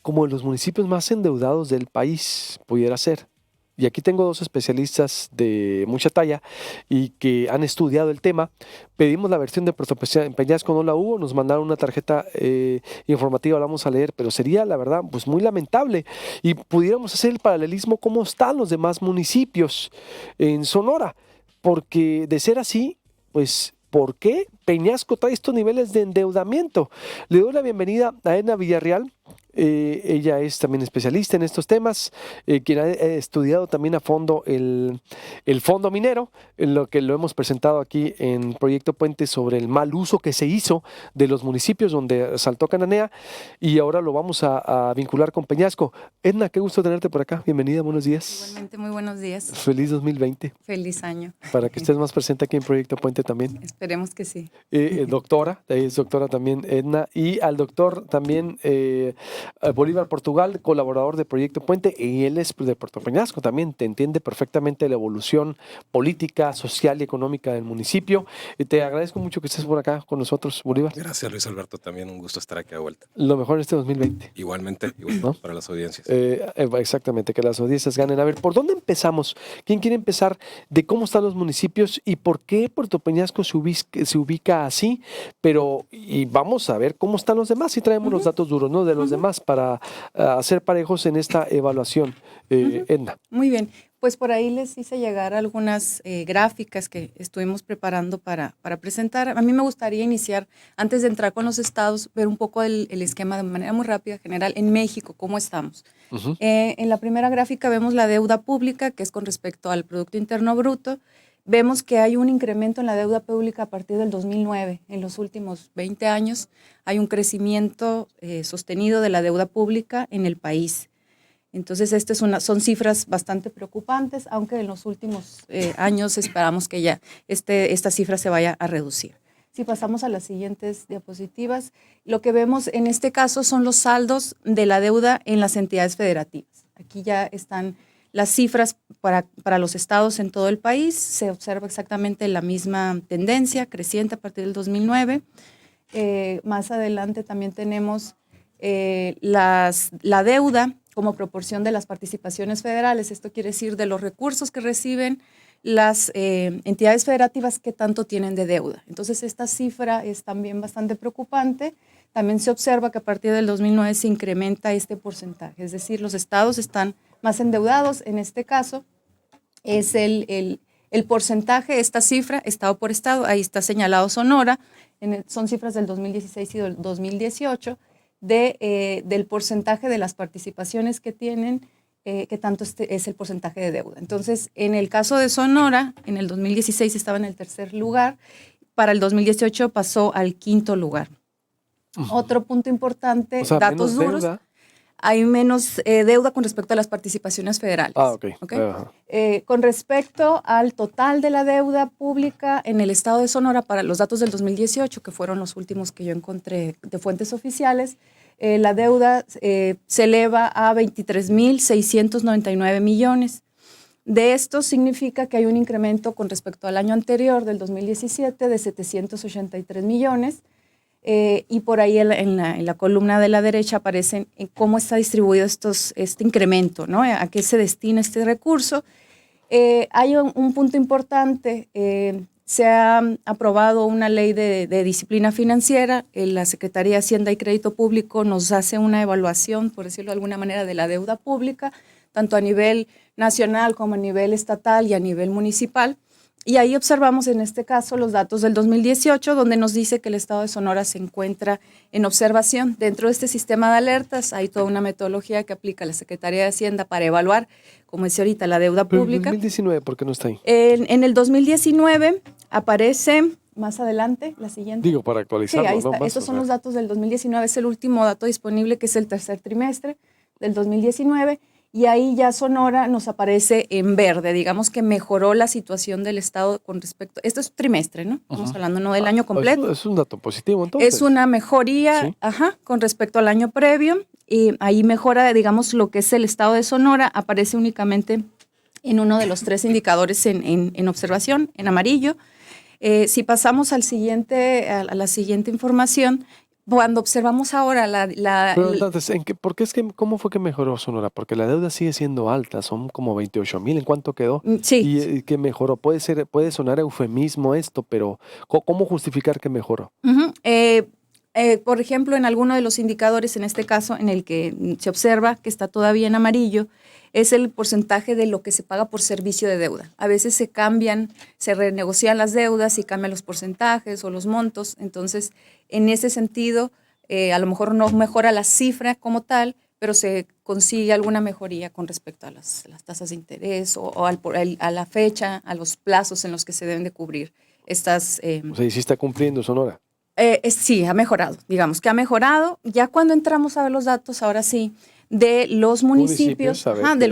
como de los municipios más endeudados del país, pudiera ser. Y aquí tengo dos especialistas de mucha talla y que han estudiado el tema. Pedimos la versión de Puerto Peñasco, no la hubo, nos mandaron una tarjeta informativa, la vamos a leer, pero sería, la verdad, pues muy lamentable. Y pudiéramos hacer el paralelismo cómo están los demás municipios en Sonora, porque de ser así, pues, ¿por qué Peñasco trae estos niveles de endeudamiento? Le doy la bienvenida a Edna Villarreal. Ella es también especialista en estos temas, quien ha estudiado también a fondo el fondo minero, en lo que lo hemos presentado aquí en Proyecto Puente sobre el mal uso que se hizo de los municipios donde saltó Cananea, y ahora lo vamos a vincular con Peñasco. Edna, qué gusto tenerte por acá. Bienvenida, buenos días. Igualmente, muy buenos días. Feliz 2020. Feliz año. Para que estés más presente aquí en Proyecto Puente también. Esperemos que sí. Doctora, es doctora también Edna, y al doctor también Bolívar Portugal, colaborador de Proyecto Puente, y él es de Puerto Peñasco también, te entiende perfectamente la evolución política, social y económica del municipio. Te agradezco mucho que estés por acá con nosotros, Bolívar. Gracias, Luis Alberto, también un gusto estar aquí de vuelta. Lo mejor en este 2020. Igualmente, ¿no? Para las audiencias. Exactamente, que las audiencias ganen. A ver, ¿por dónde empezamos? ¿Quién quiere empezar de cómo están los municipios y por qué Puerto Peñasco se ubica así? Pero, y vamos a ver cómo están los demás, y traemos los datos duros, ¿no? De los demás para hacer parejos en esta evaluación. Edna. Muy bien, pues por ahí les hice llegar algunas gráficas que estuvimos preparando para presentar. A mí me gustaría iniciar, antes de entrar con los estados, ver un poco el esquema de manera muy rápida, general, en México, cómo estamos. En la primera gráfica vemos la deuda pública, que es con respecto al Producto Interno Bruto. Vemos que hay un incremento en la deuda pública a partir del 2009. En los últimos 20 años hay un crecimiento sostenido de la deuda pública en el país. Entonces, son cifras bastante preocupantes, aunque en los últimos años esperamos que ya esta cifra se vaya a reducir. Si pasamos a las siguientes diapositivas, lo que vemos en este caso son los saldos de la deuda en las entidades federativas. Aquí ya están las cifras para los estados en todo el país. Se observa exactamente la misma tendencia creciente a partir del 2009. Más adelante también tenemos la deuda como proporción de las participaciones federales. Esto quiere decir de los recursos que reciben las entidades federativas que tanto tienen de deuda. Entonces, esta cifra es también bastante preocupante. También se observa que a partir del 2009 se incrementa este porcentaje, es decir, los estados están más endeudados. En este caso, es el porcentaje, esta cifra, estado por estado, ahí está señalado Sonora, son cifras del 2016 y del 2018, del porcentaje de las participaciones que tienen, que tanto es el porcentaje de deuda. Entonces, en el caso de Sonora, en el 2016 estaba en el tercer lugar, para el 2018 pasó al quinto lugar. Otro punto importante, o sea, datos duros. Deuda. Hay menos deuda con respecto a las participaciones federales. Con respecto al total de la deuda pública en el estado de Sonora, para los datos del 2018, que fueron los últimos que yo encontré de fuentes oficiales, la deuda se eleva a 23.699 millones. De esto significa que hay un incremento con respecto al año anterior, del 2017, de 783 millones. Y por ahí en la columna de la derecha aparecen cómo está distribuido este incremento, ¿no? A qué se destina este recurso. Hay un punto importante, se ha aprobado una ley de disciplina financiera, la Secretaría de Hacienda y Crédito Público nos hace una evaluación, por decirlo de alguna manera, de la deuda pública, tanto a nivel nacional como a nivel estatal y a nivel municipal. Y ahí observamos en este caso los datos del 2018, donde nos dice que el estado de Sonora se encuentra en observación. Dentro de este sistema de alertas hay toda una metodología que aplica la Secretaría de Hacienda para evaluar, como decía ahorita, la deuda pública. ¿En 2019 por qué no está ahí? En el 2019 aparece, más adelante, la siguiente. Digo, para actualizarlo. Sí, ahí está. ¿No? Estos son los datos del 2019, es el último dato disponible, que es el tercer trimestre del 2019. Y ahí ya Sonora nos aparece en verde, digamos que mejoró la situación del estado con respecto, esto es trimestre, ¿no? Estamos hablando no del año completo. Es un dato positivo entonces. Es una mejoría, ¿sí? Con respecto al año previo, y ahí mejora, digamos, lo que es el estado de Sonora, aparece únicamente en uno de los 3 indicadores en observación, en amarillo. Si pasamos a la siguiente información, Cuando observamos ahora Pero entonces, ¿cómo fue que mejoró Sonora? Porque la deuda sigue siendo alta, son como 28,000. ¿En cuánto quedó? Sí. ¿Y qué mejoró? Puede sonar eufemismo esto, pero ¿cómo justificar que mejoró? Por ejemplo, en alguno de los indicadores, en este caso, en el que se observa que está todavía en amarillo, es el porcentaje de lo que se paga por servicio de deuda. A veces se cambian, se renegocian las deudas y cambian los porcentajes o los montos. Entonces, en ese sentido, a lo mejor no mejora la cifra como tal, pero se consigue alguna mejoría con respecto a las tasas de interés o a la fecha, a los plazos en los que se deben de cubrir estas. O sea, ¿y sí está cumpliendo Sonora? Sí, ha mejorado, digamos que ha mejorado. Ya cuando entramos a ver los datos, ahora sí, de los municipios,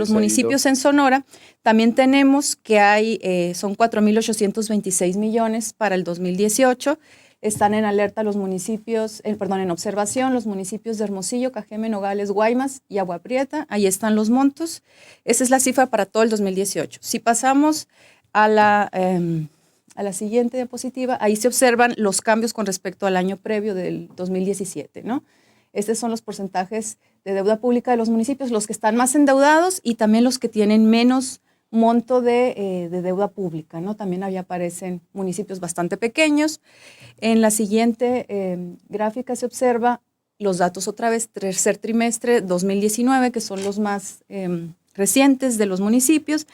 municipios en Sonora, también tenemos que son 4,826 millones para el 2018. Están en alerta los municipios, en observación, los municipios de Hermosillo, Cajeme, Nogales, Guaymas y Agua Prieta. Ahí están los montos. Esa es la cifra para todo el 2018. Si pasamos a la siguiente diapositiva, ahí se observan los cambios con respecto al año previo del 2017, ¿no? Estos son los porcentajes de deuda pública de los municipios, los que están más endeudados y también los que tienen menos monto de deuda pública, ¿no? También ahí aparecen municipios bastante pequeños. En la siguiente gráfica se observa los datos otra vez, tercer trimestre 2019, que son los más recientes de los municipios.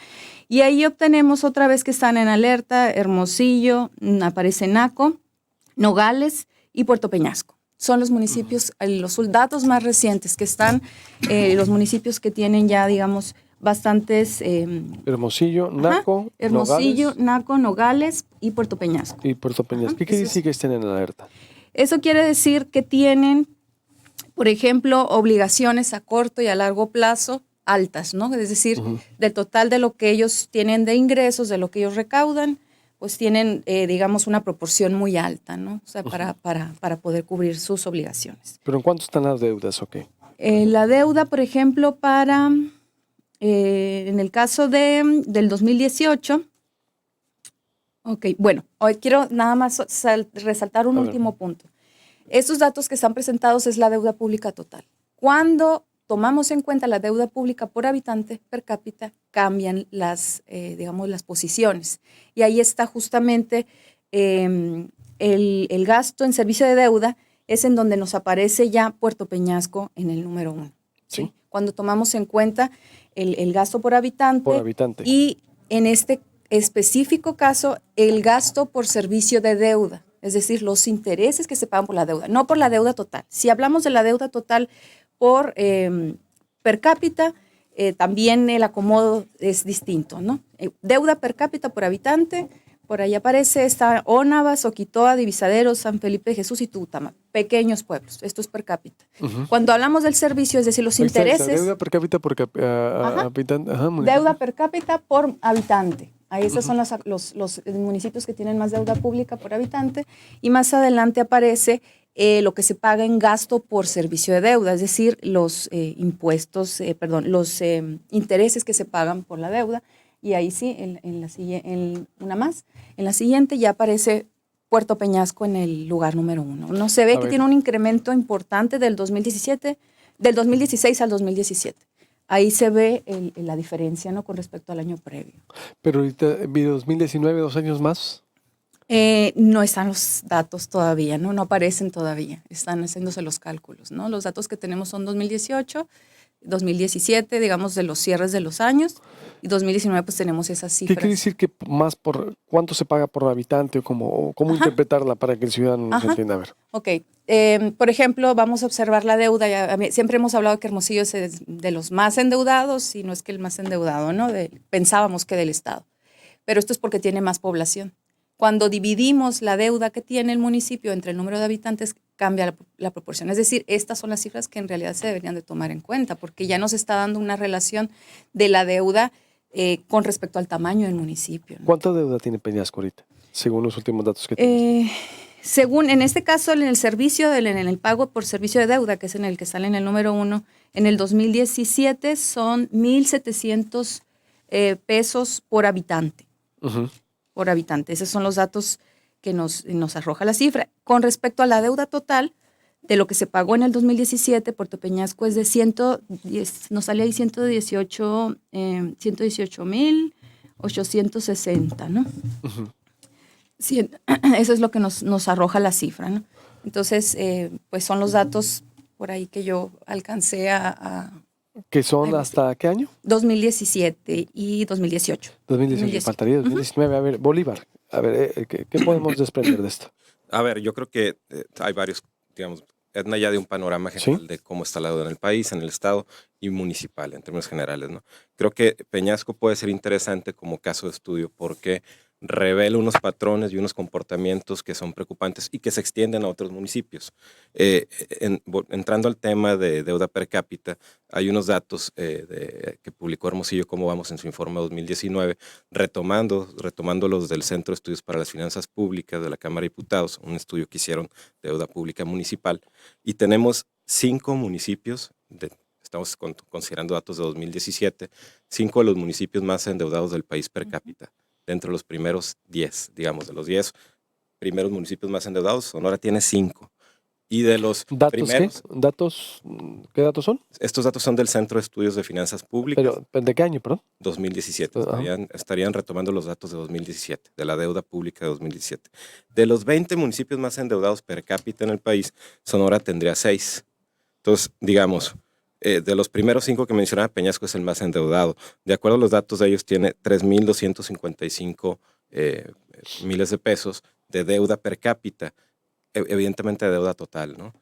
Y ahí obtenemos otra vez que están en alerta Hermosillo, aparece Naco, Nogales y Puerto Peñasco. Son los municipios, los datos más recientes que están, los municipios que tienen ya, digamos, bastantes. Hermosillo, Naco, Naco, Nogales y Puerto Peñasco. ¿Qué quiere decir que estén en alerta? Eso quiere decir que tienen, por ejemplo, obligaciones a corto y a largo plazo altas, ¿no? Es decir, del total de lo que ellos tienen de ingresos, de lo que ellos recaudan, pues tienen, digamos, una proporción muy alta, ¿no? O sea, para poder cubrir sus obligaciones. ¿Pero en cuánto están las deudas o qué? La deuda, por ejemplo, en el caso del 2018, bueno, hoy quiero nada más resaltar un último punto. Estos datos que están presentados es la deuda pública total. Cuando tomamos en cuenta la deuda pública por habitante per cápita, cambian las posiciones. Y ahí está justamente el gasto en servicio de deuda, es en donde nos aparece ya Puerto Peñasco en el número 1. ¿Sí? Cuando tomamos en cuenta el gasto por habitante. Y en este específico caso, el gasto por servicio de deuda, es decir, los intereses que se pagan por la deuda, no por la deuda total. Si hablamos de la deuda total por per cápita, también el acomodo es distinto, ¿no? Deuda per cápita por habitante, por ahí aparece está Ónava, Soquitoa, Divisadero, San Felipe de Jesús y Tutama, pequeños pueblos, esto es per cápita. Cuando hablamos del servicio, es decir, los intereses. Deuda per cápita por habitante. Deuda per cápita por habitante. Ahí esos son los municipios que tienen más deuda pública por habitante, y más adelante aparece lo que se paga en gasto por servicio de deuda, es decir, los los intereses que se pagan por la deuda. Y ahí sí, en la siguiente ya aparece Puerto Peñasco en el lugar número 1. No se ve que tiene un incremento importante del 2016 al 2017. Ahí se ve la diferencia, ¿no?, con respecto al año previo. Pero ahorita, 2019, 2 años más. No están los datos todavía, no aparecen todavía, están haciéndose los cálculos, ¿no? Los datos que tenemos son 2018, 2017, digamos, de los cierres de los años, y 2019 pues tenemos esas cifras. ¿Qué quiere decir que más cuánto se paga por habitante o cómo interpretarla para que el ciudadano nos entienda? A ver. Ok, por ejemplo, vamos a observar la deuda. Siempre hemos hablado que Hermosillo es de los más endeudados, y no es que el más endeudado, ¿no? Pensábamos que del Estado, pero esto es porque tiene más población. Cuando dividimos la deuda que tiene el municipio entre el número de habitantes, cambia la proporción. Es decir, estas son las cifras que en realidad se deberían de tomar en cuenta, porque ya nos está dando una relación de la deuda con respecto al tamaño del municipio, ¿no? ¿Cuánta deuda tiene Peñasco ahorita, según los últimos datos que tienes? Según, en este caso, en el servicio, en el pago por servicio de deuda, que es en el que sale en el número 1, en el 2017 son 1,700 pesos por habitante. Por habitante. Esos son los datos que nos arroja la cifra. Con respecto a la deuda total, de lo que se pagó en el 2017, Puerto Peñasco es de 110, nos sale ahí 118,860, ¿no? Ujú. Eso es lo que nos arroja la cifra, ¿no? Entonces, pues son los datos por ahí que yo alcancé a ¿Que son hasta qué año? 2017 y 2018. 2018, faltaría 2019. A ver, Bolívar, a ver, ¿qué podemos desprender de esto? A ver, yo creo que hay varios, digamos, Edna ya de un panorama general de cómo está la deuda en el país, en el estado y municipal, en términos generales, ¿no? Creo que Peñasco puede ser interesante como caso de estudio porque revela unos patrones y unos comportamientos que son preocupantes y que se extienden a otros municipios. Entrando al tema de deuda per cápita, hay unos datos que publicó Hermosillo Cómo Vamos en su informe 2019, retomando los del Centro de Estudios para las Finanzas Públicas de la Cámara de Diputados, un estudio que hicieron de deuda pública municipal, y tenemos 5 municipios, estamos considerando datos de 2017, 5 de los municipios más endeudados del país per cápita. Dentro de los primeros 10, digamos, de los 10 primeros municipios más endeudados, Sonora tiene 5. Y de los primeros... ¿Qué datos son? Estos datos son del Centro de Estudios de Finanzas Públicas. ¿Pero de qué año, perdón? 2017. Estarían retomando los datos de 2017, de la deuda pública de 2017. De los 20 municipios más endeudados per cápita en el país, Sonora tendría 6. Entonces, digamos... de los primeros 5 que mencionaba, Peñasco es el más endeudado. De acuerdo a los datos de ellos, tiene 3,255 miles de pesos de deuda per cápita, evidentemente de deuda total, ¿no?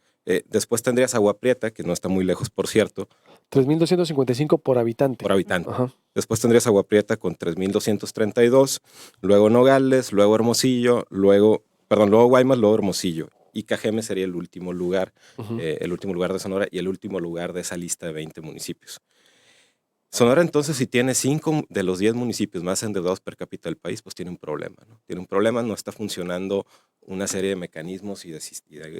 Después tendrías Agua Prieta, que no está muy lejos, por cierto. 3,255 por habitante. Por habitante. Ajá. Después tendrías Agua Prieta con 3,232, luego Nogales, luego Hermosillo, luego Guaymas, luego Hermosillo. Y Cajeme sería el último lugar, el último lugar de Sonora y el último lugar de esa lista de 20 municipios. Sonora entonces, si tiene 5 de los 10 municipios más endeudados per cápita del país, pues tiene un problema, ¿no? Tiene un problema, no está funcionando una serie de mecanismos y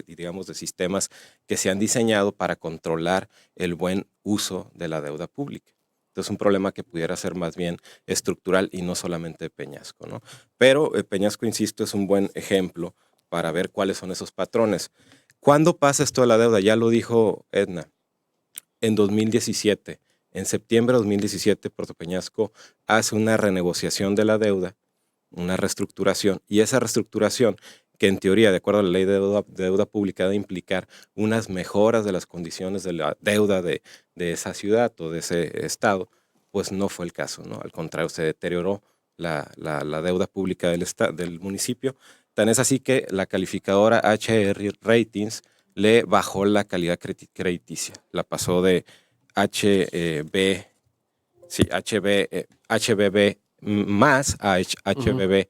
digamos de sistemas que se han diseñado para controlar el buen uso de la deuda pública. Entonces, un problema que pudiera ser más bien estructural y no solamente de Peñasco, ¿no? Pero Peñasco, insisto, es un buen ejemplo para ver cuáles son esos patrones. ¿Cuándo pasa esto de la deuda? Ya lo dijo Edna. En 2017, en septiembre de 2017, Puerto Peñasco hace una renegociación de la deuda, una reestructuración, y esa reestructuración, que en teoría, de acuerdo a la ley de deuda pública, debe implicar unas mejoras de las condiciones de la deuda de esa ciudad o de ese estado, pues no fue el caso, ¿no? Al contrario, se deterioró la deuda pública del municipio. Tan es así que la calificadora HR Ratings le bajó la calidad crediticia. La pasó de HBB más a HBB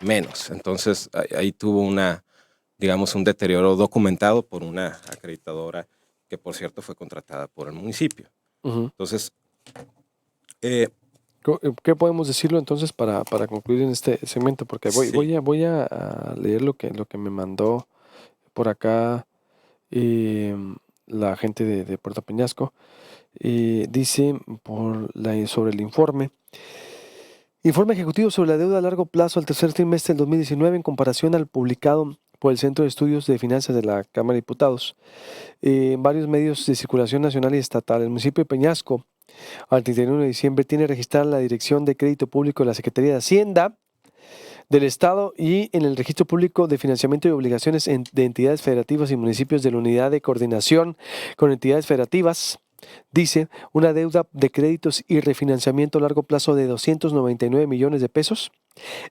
menos. Entonces ahí tuvo digamos, un deterioro documentado por una acreditadora que, por cierto, fue contratada por el municipio. Entonces... ¿qué podemos decirlo entonces para concluir en este segmento? Porque voy a leer lo que me mandó por acá la gente de Puerto Peñasco. Dice sobre el informe. Informe ejecutivo sobre la deuda a largo plazo al tercer trimestre del 2019 en comparación al publicado por el Centro de Estudios de Finanzas de la Cámara de Diputados. En varios medios de circulación nacional y estatal, el municipio de Peñasco al 31 de diciembre tiene registrada la Dirección de Crédito Público de la Secretaría de Hacienda del Estado y en el Registro Público de Financiamiento y Obligaciones de Entidades Federativas y Municipios de la Unidad de Coordinación con Entidades Federativas, dice, una deuda de créditos y refinanciamiento a largo plazo de 299 millones de pesos.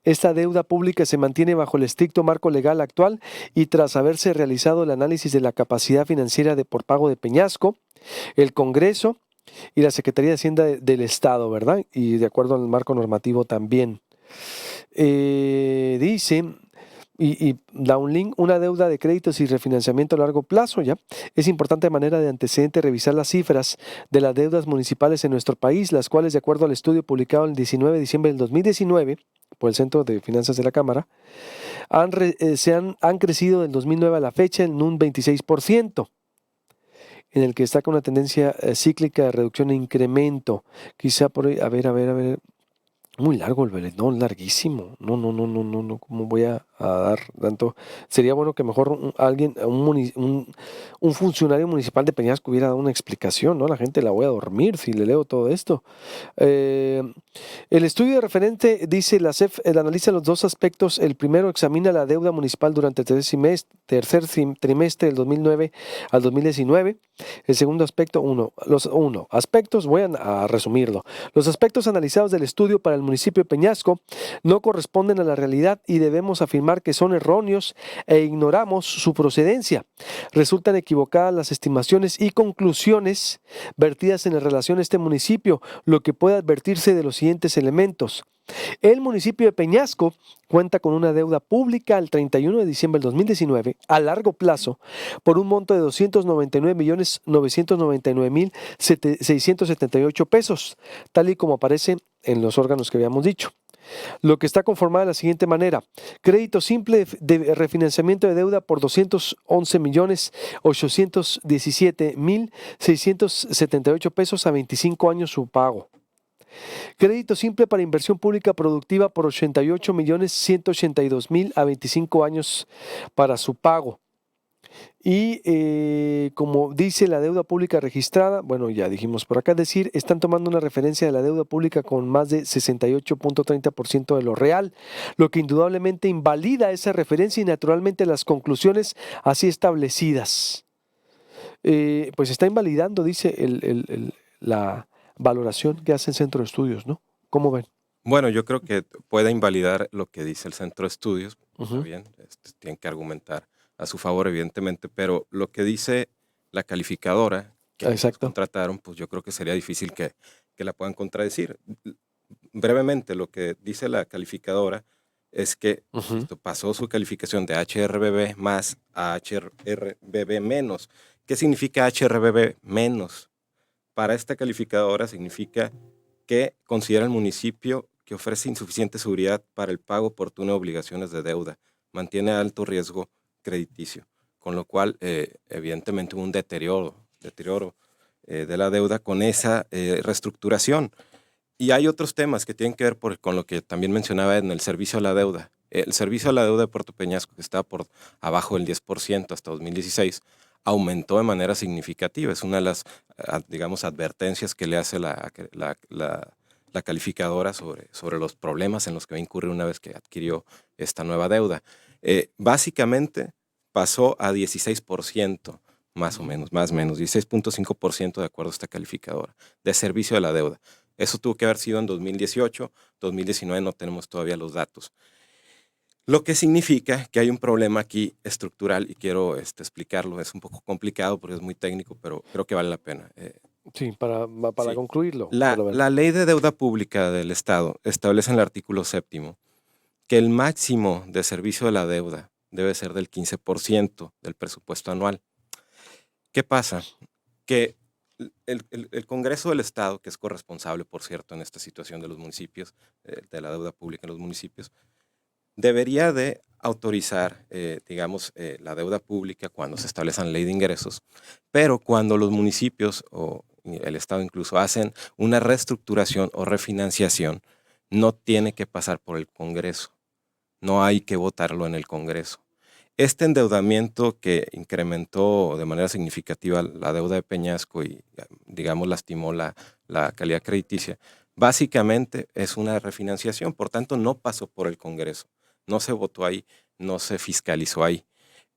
Esta deuda pública se mantiene bajo el estricto marco legal actual y tras haberse realizado el análisis de la capacidad financiera por pago de Peñasco, el Congreso y la Secretaría de Hacienda del Estado, ¿verdad? Y de acuerdo al marco normativo también. Dice, y da un link, una deuda de créditos y refinanciamiento a largo plazo, ¿ya? Es importante de manera de antecedente revisar las cifras de las deudas municipales en nuestro país, las cuales, de acuerdo al estudio publicado el 19 de diciembre del 2019 por el Centro de Finanzas de la Cámara, han crecido del 2009 a la fecha en un 26%. En el que destaca una tendencia cíclica de reducción e incremento. Quizá por ahí, a ver. Muy largo el Beletón, larguísimo. No, ¿cómo voy a dar tanto? Sería bueno que mejor un funcionario municipal de Peñasco hubiera dado una explicación, ¿no? La gente la voy a dormir si le leo todo esto. El estudio de referente, dice la CEF, analiza los dos aspectos. El primero examina la deuda municipal durante el tercer trimestre del 2009 al 2019. El segundo aspecto, aspectos, voy a resumirlo. Los aspectos analizados del estudio para el municipio de Peñasco no corresponden a la realidad y debemos afirmar que son erróneos e ignoramos su procedencia. Resultan equivocadas las estimaciones y conclusiones vertidas en relación a este municipio, lo que puede advertirse de los siguientes elementos. El municipio de Peñasco cuenta con una deuda pública al 31 de diciembre del 2019 a largo plazo por un monto de 299.999.678 pesos, tal y como aparece en los órganos que habíamos dicho. Lo que está conformado de la siguiente manera: crédito simple de refinanciamiento de deuda por 211.817.678 pesos a 25 años su pago. Crédito simple para inversión pública productiva por 88.182.000 a 25 años para su pago. Y como dice la deuda pública registrada, bueno, ya dijimos por acá decir, están tomando una referencia de la deuda pública con más de 68.30% de lo real, lo que indudablemente invalida esa referencia y naturalmente las conclusiones así establecidas. Pues está invalidando, dice la valoración que hace el Centro de Estudios, ¿no? ¿Cómo ven? Bueno, yo creo que puede invalidar lo que dice el Centro de Estudios, está bien, tienen que argumentar a su favor, evidentemente, pero lo que dice la calificadora que ellos contrataron, pues yo creo que sería difícil que la puedan contradecir. Brevemente, lo que dice la calificadora es que pasó su calificación de HRBB más a HRBB menos. ¿Qué significa HRBB menos? Para esta calificadora significa que considera el municipio que ofrece insuficiente seguridad para el pago oportuno de obligaciones de deuda, mantiene alto riesgo crediticio, con lo cual evidentemente hubo un deterioro de la deuda con esa reestructuración. Y hay otros temas que tienen que ver con lo que también mencionaba en el servicio a la deuda. El servicio a la deuda de Puerto Peñasco, que estaba por abajo del 10% hasta 2016, aumentó de manera significativa. Es una de las, digamos, advertencias que le hace la calificadora sobre los problemas en los que va a incurrir una vez que adquirió esta nueva deuda. Básicamente pasó a 16%, más o menos, 16.5% de acuerdo a esta calificadora, de servicio de la deuda. Eso tuvo que haber sido en 2018, 2019 no tenemos todavía los datos. Lo que significa que hay un problema aquí estructural y quiero explicarlo. Es un poco complicado porque es muy técnico, pero creo que vale la pena. Sí, para concluirlo. La ley de deuda pública del Estado establece en el artículo 7º que el máximo de servicio de la deuda debe ser del 15% del presupuesto anual. ¿Qué pasa? Que el Congreso del Estado, que es corresponsable, por cierto, en esta situación de los municipios, de la deuda pública en los municipios, debería de autorizar, la deuda pública cuando se establezca la ley de ingresos, pero cuando los municipios o el Estado incluso hacen una reestructuración o refinanciación, no tiene que pasar por el Congreso, no hay que votarlo en el Congreso. Este endeudamiento que incrementó de manera significativa la deuda de Peñasco y, digamos, lastimó la calidad crediticia, básicamente es una refinanciación, por tanto no pasó por el Congreso, no se votó ahí, no se fiscalizó ahí.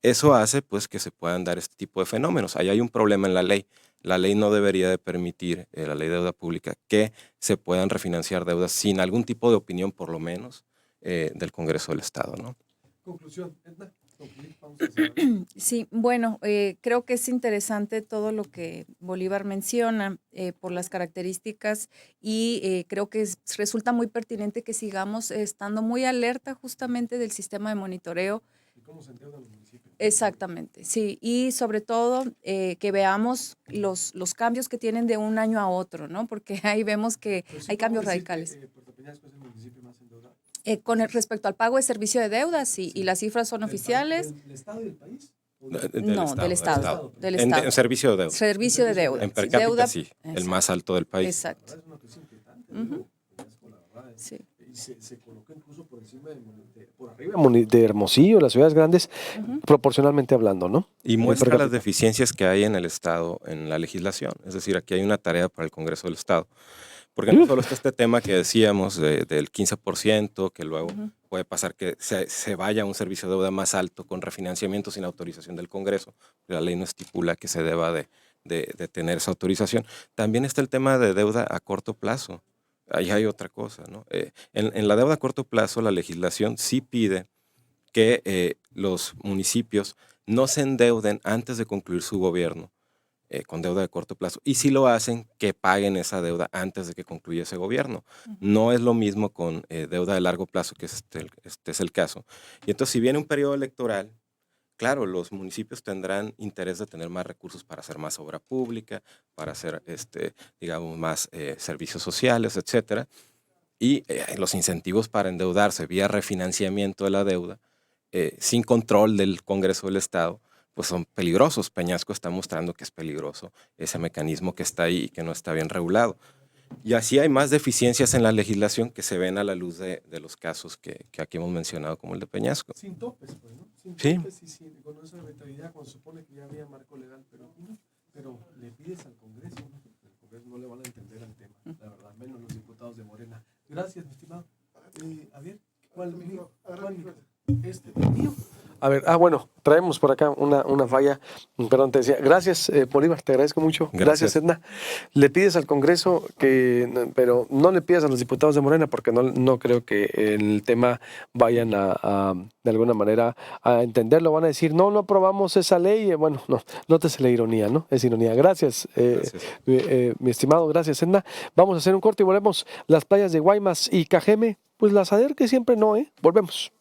Eso hace pues que se puedan dar este tipo de fenómenos. Ahí hay un problema en la ley. La ley no debería de permitir, la ley de deuda pública, que se puedan refinanciar deudas sin algún tipo de opinión, por lo menos, del Congreso del Estado, ¿no? Conclusión, Edna. Sí, bueno, creo que es interesante todo lo que Bolívar menciona por las características y creo que resulta muy pertinente que sigamos estando muy alerta justamente del sistema de monitoreo. ¿Y cómo se endeudan los municipios? Exactamente, sí, y sobre todo que veamos los cambios que tienen de un año a otro, ¿no? Porque ahí vemos que hay cambios radicales. Puerto Peñasco es el municipio más endeudado. Respecto al pago de servicio de deudas, sí, y las cifras son oficiales. ¿Del Estado y del país? Del Estado. En servicio de deuda. Servicio de deuda. En per cápita, sí, el más alto del país. Exacto. Sí. Y se coloca incluso por encima por arriba de Hermosillo, las ciudades grandes, proporcionalmente hablando, ¿no? Y muestra las deficiencias que hay en el Estado, en la legislación. Es decir, aquí hay una tarea para el Congreso del Estado. Porque no solo está este tema que decíamos del 15%, que luego puede pasar que se vaya a un servicio de deuda más alto con refinanciamiento sin autorización del Congreso. La ley no estipula que se deba de tener esa autorización. También está el tema de deuda a corto plazo. Ahí hay otra cosa, ¿no? En la deuda a corto plazo, la legislación sí pide que los municipios no se endeuden antes de concluir su gobierno con deuda de corto plazo. Y si lo hacen, que paguen esa deuda antes de que concluya ese gobierno. No es lo mismo con deuda de largo plazo, que este es el caso. Y entonces, si viene un periodo electoral, claro, los municipios tendrán interés de tener más recursos para hacer más obra pública, para hacer, digamos, más servicios sociales, etcétera. Y los incentivos para endeudarse vía refinanciamiento de la deuda, sin control del Congreso del Estado, pues son peligrosos. Peñasco está mostrando que es peligroso ese mecanismo que está ahí y que no está bien regulado. Y así hay más deficiencias en la legislación que se ven a la luz de los casos que aquí hemos mencionado, como el de Peñasco. Sin topes, pues, ¿no? Sin topes y con esa arbitrariedad, cuando se supone que ya había marco legal, pero le pides al Congreso, ¿no? El Congreso no le van a entender al tema, la verdad, menos los diputados de Morena. Gracias, mi estimado. A ver, ¿cuál mío? ¿Mío? A ver, bueno, traemos por acá una falla. Perdón, te decía. Gracias, Bolívar, te agradezco mucho. Gracias, Edna. Le pides al Congreso pero no le pidas a los diputados de Morena, porque no creo que el tema vayan de alguna manera a entenderlo. Van a decir, no aprobamos esa ley. Bueno, no te sé la ironía, ¿no? Es ironía. Gracias, mi estimado. Gracias, Edna. Vamos a hacer un corte y volvemos. Las playas de Guaymas y Cajeme, pues las ADER que siempre no, Volvemos.